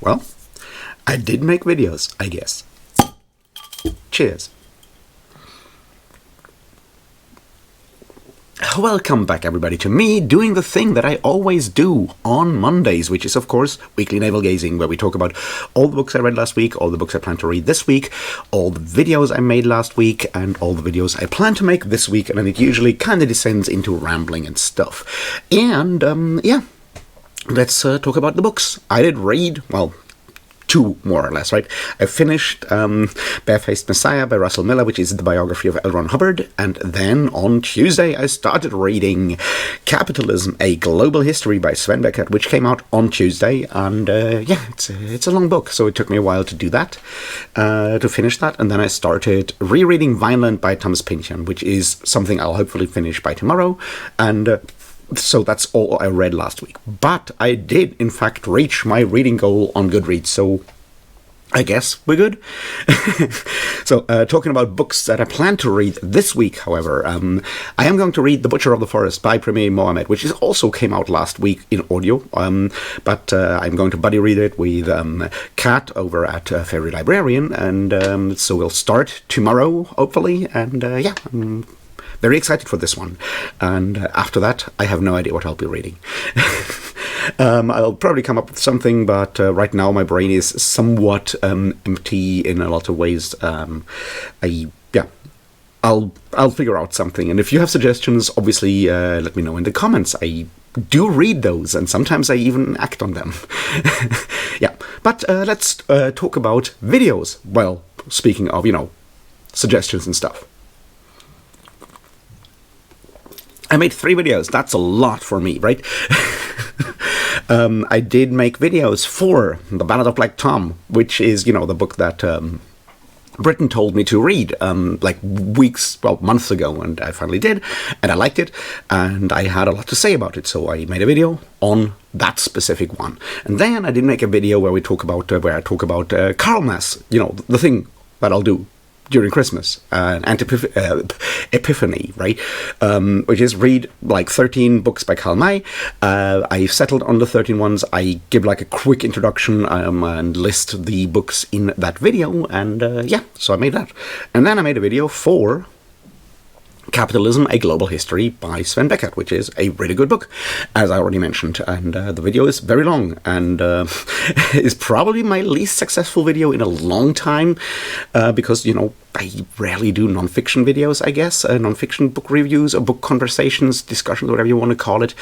Well, I did make videos, I guess. Cheers. Welcome back, everybody, to me doing the thing that I always do on Mondays, which is, of course, weekly navel-gazing, where we talk about all the books I read last week, all the books I plan to read this week, all the videos I made last week, and all the videos I plan to make this week, and then it usually kind of descends into rambling and stuff. And, yeah, let's talk about the books. I did read, well, two, more or less, right? I finished Barefaced Messiah by Russell Miller, which is the biography of L. Ron Hubbard, and then on Tuesday I started reading Capitalism, A Global History by Sven Beckert, which came out on Tuesday, and yeah, it's a long book, so it took me a while to do that, to finish that, and then I started rereading Vineland by Thomas Pynchon, which is something I'll hopefully finish by tomorrow, and so that's all I read last week. But I did, in fact, reach my reading goal on Goodreads, so I guess we're good. So, talking about books that I plan to read this week, however, I am going to read The Butcher of the Forest by Premier Mohamed, which also came out last week in audio, but I'm going to buddy read it with Kat over at Fairy Librarian, and so we'll start tomorrow, hopefully, and yeah, I'm very excited for this one, and after that I have no idea what I'll be reading. I'll probably come up with something, but right now my brain is somewhat empty in a lot of ways. Yeah, I'll figure out something, and if you have suggestions, obviously let me know in the comments. I do read those, and sometimes I even act on them. Yeah, but let's talk about videos. Well, speaking of, suggestions and stuff. I made 3 videos. That's a lot for me, right? I did make videos for The Ballad of Black Tom, which is, the book that Britain told me to read like months ago, and I finally did, and I liked it, and I had a lot to say about it, so I made a video on that specific one. And then I did make a video where I talk about Carlmas, the thing that I'll do during Christmas, Epiphany, right? Which is read like 13 books by Karl May. I've settled on the 13 ones. I give like a quick introduction and list the books in that video, and yeah, so I made that. And then I made a video for Capitalism, A Global History by Sven Beckert, which is a really good book, as I already mentioned, and the video is very long, and is probably my least successful video in a long time, because, I rarely do non-fiction videos, I guess, non-fiction book reviews or book conversations, discussions, whatever you want to call it,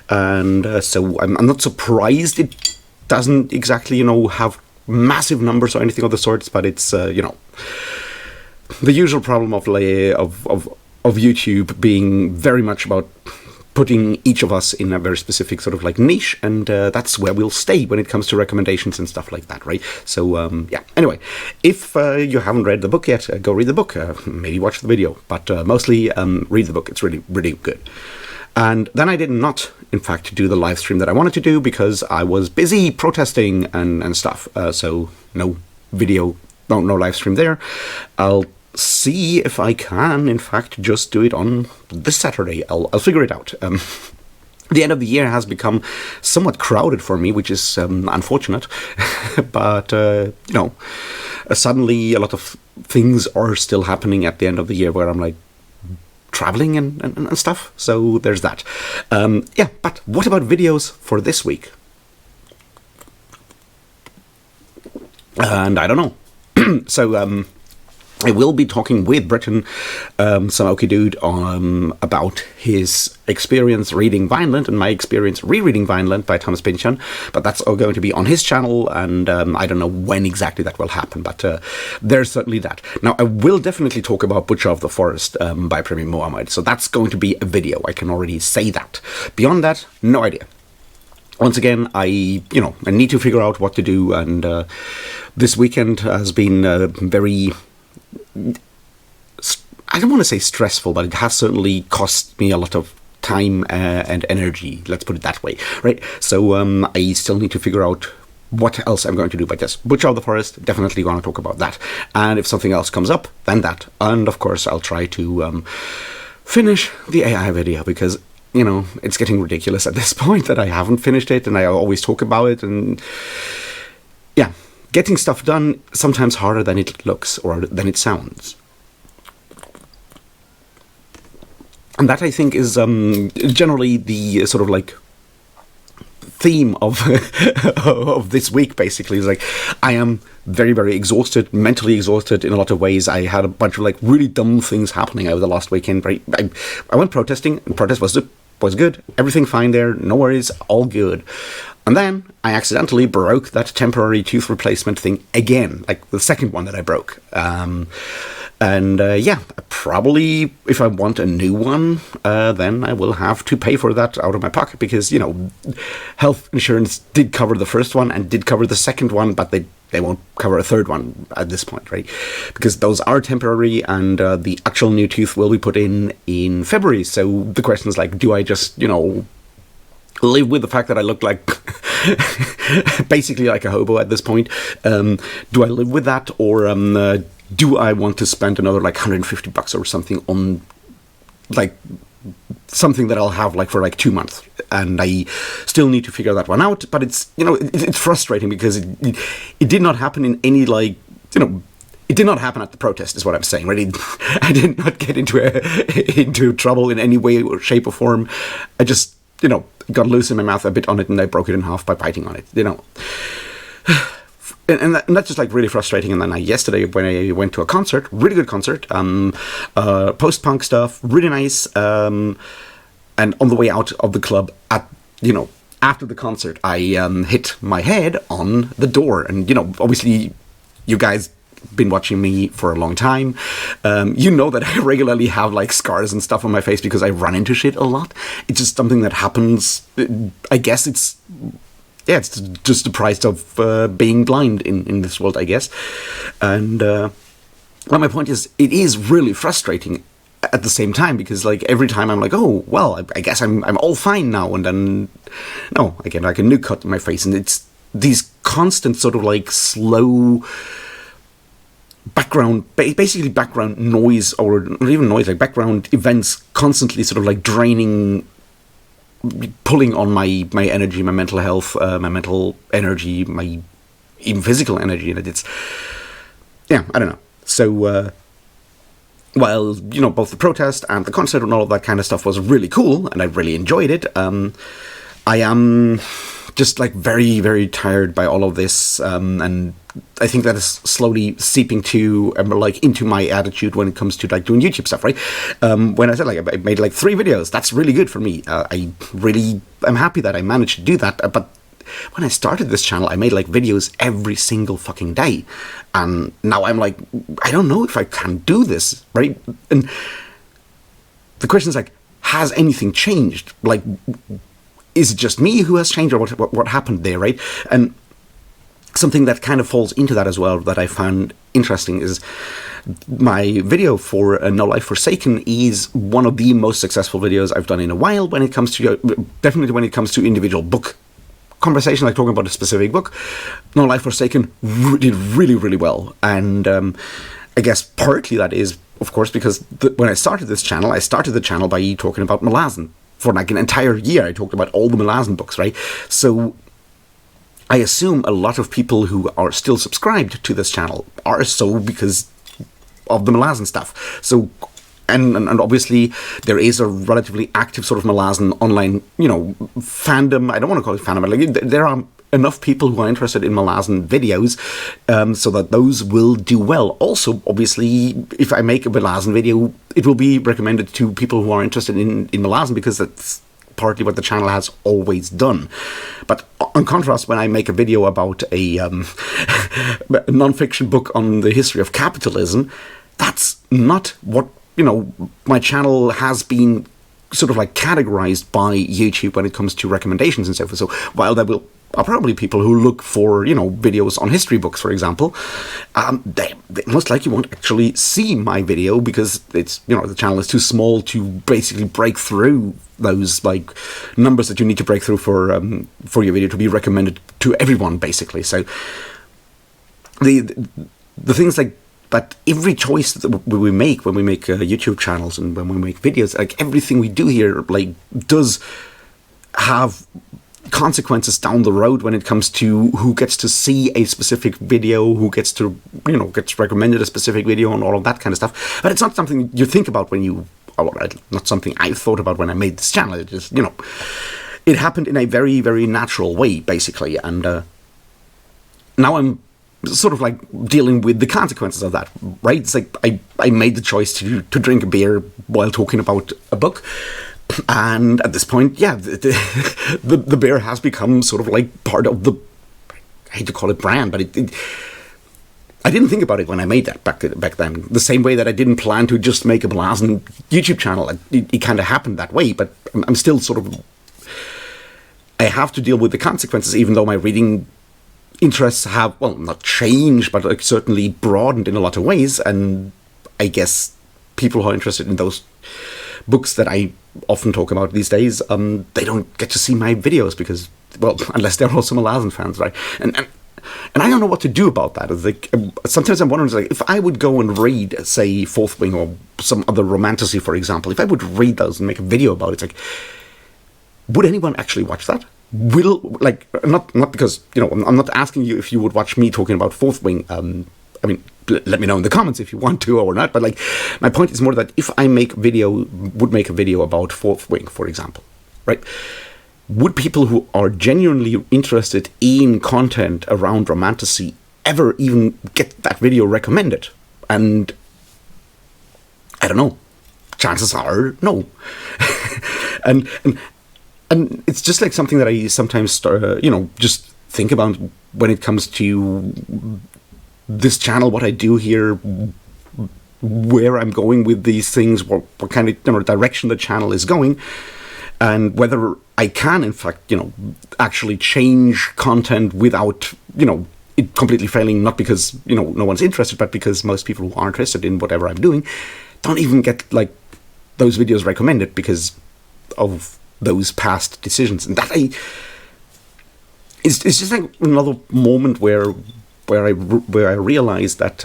and so I'm not surprised it doesn't exactly, have massive numbers or anything of the sorts, but it's, the usual problem of YouTube being very much about putting each of us in a very specific sort of like niche, and that's where we'll stay when it comes to recommendations and stuff like that, right? So, yeah, anyway, if you haven't read the book yet, go read the book, maybe watch the video, but mostly read the book. It's really, really good. And then I did not, in fact, do the live stream that I wanted to do because I was busy protesting and stuff, so no video, no live stream there. I'll see if I can, in fact, just do it on this Saturday. I'll figure it out. The end of the year has become somewhat crowded for me, which is unfortunate, but, suddenly a lot of things are still happening at the end of the year where I'm like traveling and stuff, so there's that. Yeah, but what about videos for this week? And I don't know. So, I will be talking with Britain, some Okie dude, about his experience reading Vineland and my experience rereading Vineland by Thomas Pynchon, but that's all going to be on his channel, and I don't know when exactly that will happen, but there's certainly that. Now, I will definitely talk about Butcher of the Forest by Premier Mohamed, so that's going to be a video, I can already say that. Beyond that, no idea. Once again, I need to figure out what to do, and this weekend has been very, I don't want to say stressful, but it has certainly cost me a lot of time and energy, let's put it that way, right? So I still need to figure out what else I'm going to do. But yes, Butcher of the Forest, definitely going to talk about that. And if something else comes up, then that. And of course, I'll try to finish the AI video, because, you know, it's getting ridiculous at this point that I haven't finished it, and I always talk about it, and getting stuff done sometimes harder than it looks or than it sounds. And that, I think, is generally the sort of like theme of of this week. Basically, is like I am very, very exhausted, mentally exhausted in a lot of ways. I had a bunch of like really dumb things happening over the last weekend. I went protesting, and protest was good. Everything fine there, no worries, all good. And then I accidentally broke that temporary tooth replacement thing again, like the second one that I broke. Probably if I want a new one, then I will have to pay for that out of my pocket because, health insurance did cover the first one and did cover the second one, but they won't cover a third one at this point, right? Because those are temporary and the actual new tooth will be put in February. So the question is like, do I just, live with the fact that I look like basically like a hobo at this point? Do I live with that, or do I want to spend another like $150 or something on like something that I'll have like for like 2 months? And I still need to figure that one out. But it's it's frustrating because it did not happen in any like it did not happen at the protest, is what I'm saying, right? I did not get into trouble in any way or shape or form. I just got loose in my mouth a bit on it, and I broke it in half by biting on it, And that's just like really frustrating. And then yesterday when I went to a concert, really good concert, post-punk stuff, really nice. And on the way out of the club, after the concert, I hit my head on the door. And obviously, you guys been watching me for a long time, that I regularly have like scars and stuff on my face because I run into shit a lot. It's just something that happens. I guess it's just the price of being blind in this world, I guess. And my point is, it is really frustrating at the same time because like every time I'm like, oh well, I guess I'm all fine now, and then no, I get like a new cut in my face, and it's these constant sort of like slow basically background noise, or not even noise, like background events constantly sort of like pulling on my energy, my mental health, my mental energy, my even physical energy, and it's I don't know. So while both the protest and the concert and all of that kind of stuff was really cool and I really enjoyed it, I am just like very, very tired by all of this, and I think that is slowly seeping to into my attitude when it comes to like doing YouTube stuff, right? When I said like I made like 3 videos, that's really good for me. I'm happy that I managed to do that. But when I started this channel, I made like videos every single fucking day, and now I'm like, I don't know if I can do this, right? And the question is like, has anything changed? Like, is it just me who has changed, or what happened there, right? And something that kind of falls into that as well that I found interesting is my video for No Life Forsaken is one of the most successful videos I've done in a while when it comes to, definitely when it comes to individual book conversation, like talking about a specific book. No Life Forsaken did really, really well. And I guess partly that is, of course, because when I started this channel, I started the channel by talking about Malazan. For like an entire year, I talked about all the Malazan books, right? So I assume a lot of people who are still subscribed to this channel are so because of the Malazan stuff. So, and obviously there is a relatively active sort of Malazan online, fandom. I don't want to call it fandom, but like there are enough people who are interested in Malazan videos, so that those will do well. Also, obviously, if I make a Malazan video, it will be recommended to people who are interested in Malazan because that's partly what the channel has always done. But on contrast, when I make a video about a non-fiction book on the history of capitalism, that's not what, my channel has been sort of like categorized by YouTube when it comes to recommendations and so forth. So while there are probably people who look for, videos on history books, for example, they most likely won't actually see my video because it's, the channel is too small to basically break through those like numbers that you need to break through for your video to be recommended to everyone, basically. So the things like that, every choice that we make when we make YouTube channels and when we make videos, like everything we do here, like does have consequences down the road when it comes to who gets to see a specific video, who gets to, gets recommended a specific video and all of that kind of stuff. But it's not something you think about when you, not something I thought about when I made this channel. It just, it happened in a very, very natural way, basically. And now I'm sort of like dealing with the consequences of that, right? It's like I made the choice to drink a beer while talking about a book. And at this point, the beer has become sort of like part of the, I hate to call it brand, but I didn't think about it when I made that back then. The same way that I didn't plan to just make a Blazen YouTube channel. It kind of happened that way, but I'm still sort of, I have to deal with the consequences, even though my reading interests have, well, not changed, but like certainly broadened in a lot of ways. And I guess people who are interested in those books that I often talk about these days, they don't get to see my videos because, well, unless they're also Malazen fans, right? And I don't know what to do about that. It's like, sometimes I'm wondering, like, if I would go and read, say, Fourth Wing or some other romantasy, for example, if I would read those and make a video about it, it's like, would anyone actually watch that? Not because, I'm not asking you if you would watch me talking about Fourth Wing. I mean, let me know in the comments if you want to or not. But like, my point is more that if I would make a video about Fourth Wing, for example, right? Would people who are genuinely interested in content around romantasy ever even get that video recommended? And I don't know. Chances are no. and it's just like something that I sometimes just think about when it comes to this channel, what I do here, where I'm going with these things, what kind of direction the channel is going, and whether I can, in fact, actually change content without, it completely failing, not because, no one's interested, but because most people who are interested in whatever I'm doing don't even get, like, those videos recommended because of those past decisions. And that it's just like another moment where I realized that,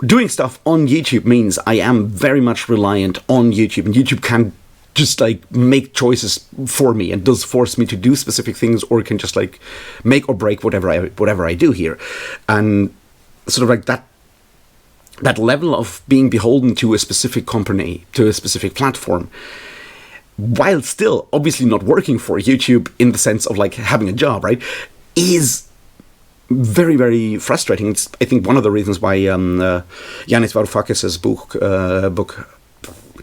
doing stuff on YouTube means I am very much reliant on YouTube, and YouTube can just like make choices for me and does force me to do specific things, or it can just like make or break whatever I do here. And sort of like that level of being beholden to a specific company, to a specific platform, while still obviously not working for YouTube in the sense of like having a job, right, is very, very frustrating. It's, I think, one of the reasons why Yanis Varoufakis' book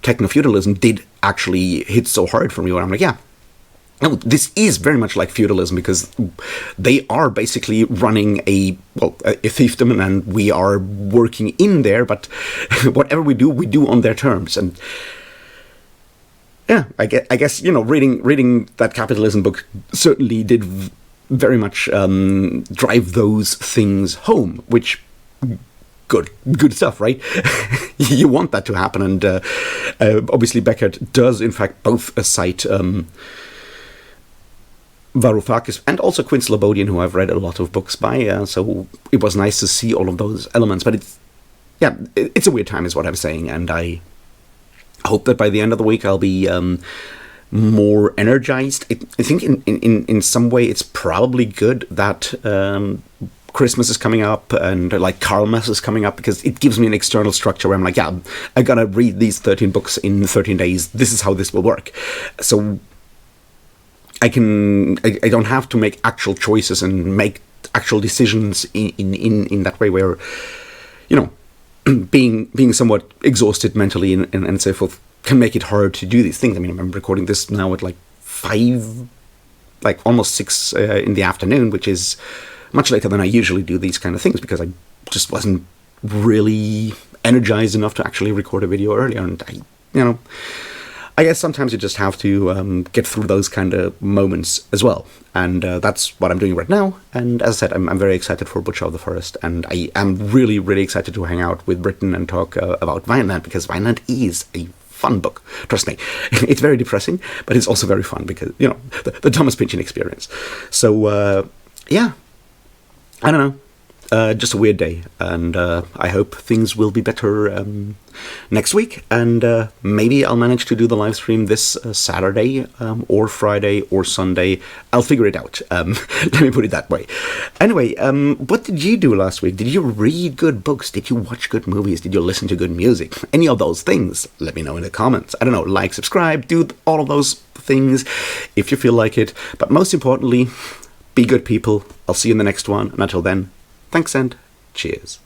Techno-Feudalism did actually hit so hard for me, where I'm like, no, this is very much like feudalism, because they are basically running a fiefdom, and we are working in there, but whatever we do on their terms. And yeah, I guess reading that capitalism book certainly did very much drive those things home, which good stuff, right? You want that to happen. And obviously Beckett does in fact both cite Varoufakis and also Quinn Slobodian, who I've read a lot of books by, so it was nice to see all of those elements. But it's a weird time is what I'm saying, and I hope that by the end of the week I'll be more energized. I think in some way it's probably good that Christmas is coming up and like Carlmas is coming up, because it gives me an external structure where I'm like, I gotta read these 13 books in 13 days. This is how this will work. So I don't have to make actual choices and make actual decisions in that way, where, being somewhat exhausted mentally and so forth can make it hard to do these things. I mean, I'm recording this now at like 5, like almost 6 in the afternoon, which is much later than I usually do these kind of things, because I just wasn't really energized enough to actually record a video earlier. And I guess sometimes you just have to get through those kind of moments as well. And that's what I'm doing right now. And as I said, I'm very excited for Butcher of the Forest. And I am really, really excited to hang out with Britain and talk about Vineland, because Vineland is a fun book. Trust me. It's very depressing, but it's also very fun because, the Thomas Pynchon experience. So, I don't know. just a weird day, and I hope things will be better next week, and maybe I'll manage to do the live stream this Saturday or Friday or Sunday. I'll figure it out. Let me put it that way. Anyway, what did you do last week? Did you read good books? Did you watch good movies? Did you listen to good music? Any of those things? Let me know in the comments. I don't know, like, subscribe, do all of those things if you feel like it. But most importantly, be good people. I'll see you in the next one, and until then, thanks and cheers.